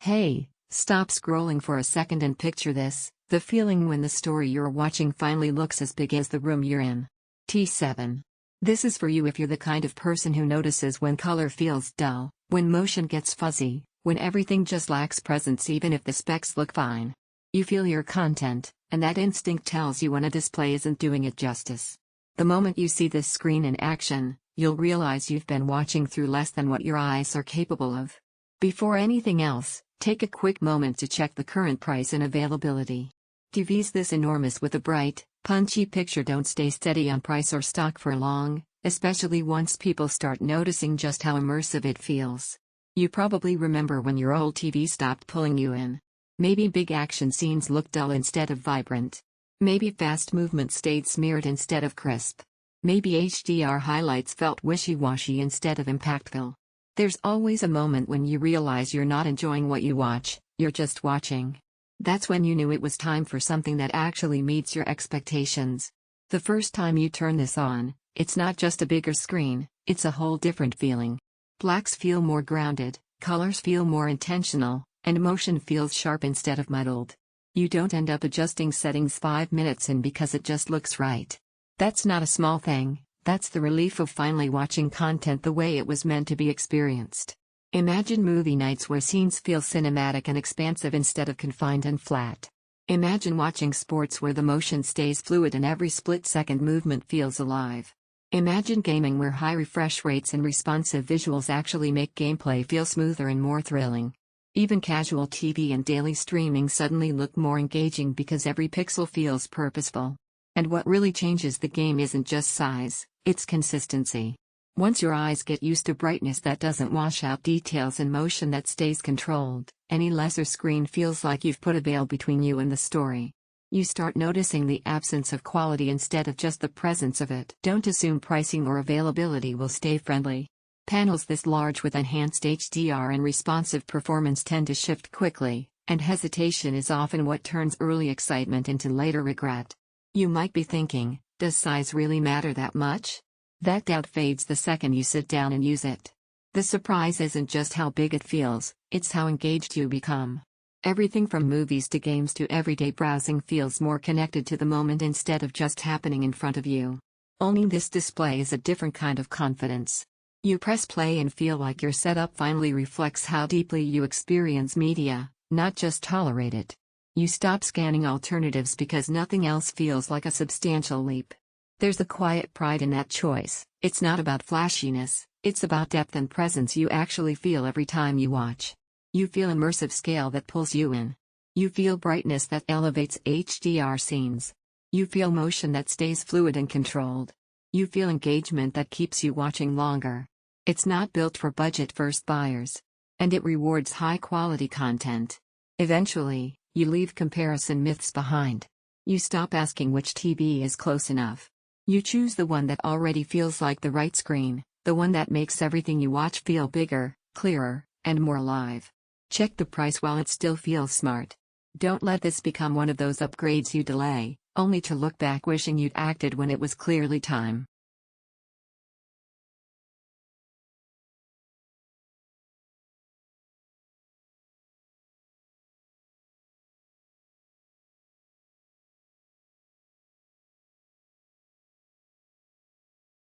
Hey, stop scrolling for a second and picture this, the feeling when the story you're watching finally looks as big as the room you're in. T7. This is for you if you're the kind of person who notices when color feels dull, when motion gets fuzzy, when everything just lacks presence even if the specs look fine. You feel your content, and that instinct tells you when a display isn't doing it justice. The moment you see this screen in action, you'll realize you've been watching through less than what your eyes are capable of. Before anything else, take a quick moment to check the current price and availability. TVs this enormous with a bright, punchy picture don't stay steady on price or stock for long, especially once people start noticing just how immersive it feels. You probably remember when your old TV stopped pulling you in. Maybe big action scenes looked dull instead of vibrant. Maybe fast movement stayed smeared instead of crisp. Maybe HDR highlights felt wishy-washy instead of impactful. There's always a moment when you realize you're not enjoying what you watch, you're just watching. That's when you knew it was time for something that actually meets your expectations. The first time you turn this on, it's not just a bigger screen, it's a whole different feeling. Blacks feel more grounded, colors feel more intentional, and motion feels sharp instead of muddled. You don't end up adjusting settings 5 minutes in because it just looks right. That's not a small thing, that's the relief of finally watching content the way it was meant to be experienced. Imagine movie nights where scenes feel cinematic and expansive instead of confined and flat. Imagine watching sports where the motion stays fluid and every split-second movement feels alive. Imagine gaming where high refresh rates and responsive visuals actually make gameplay feel smoother and more thrilling. Even casual TV and daily streaming suddenly look more engaging because every pixel feels purposeful. And what really changes the game isn't just size, it's consistency. Once your eyes get used to brightness that doesn't wash out details and motion that stays controlled, any lesser screen feels like you've put a veil between you and the story. You start noticing the absence of quality instead of just the presence of it. Don't assume pricing or availability will stay friendly. Panels this large with enhanced HDR and responsive performance tend to shift quickly, and hesitation is often what turns early excitement into later regret. You might be thinking, does size really matter that much? That doubt fades the second you sit down and use it. The surprise isn't just how big it feels, it's how engaged you become. Everything from movies to games to everyday browsing feels more connected to the moment instead of just happening in front of you. Owning this display is a different kind of confidence. You press play and feel like your setup finally reflects how deeply you experience media, not just tolerate it. You stop scanning alternatives because nothing else feels like a substantial leap. There's a quiet pride in that choice. It's not about flashiness, it's about depth and presence you actually feel every time you watch. You feel immersive scale that pulls you in. You feel brightness that elevates HDR scenes. You feel motion that stays fluid and controlled. You feel engagement that keeps you watching longer. It's not built for budget-first buyers. And it rewards high-quality content. Eventually, you leave comparison myths behind. You stop asking which TV is close enough. You choose the one that already feels like the right screen, the one that makes everything you watch feel bigger, clearer, and more alive. Check the price while it still feels smart. Don't let this become one of those upgrades you delay, only to look back wishing you'd acted when it was clearly time.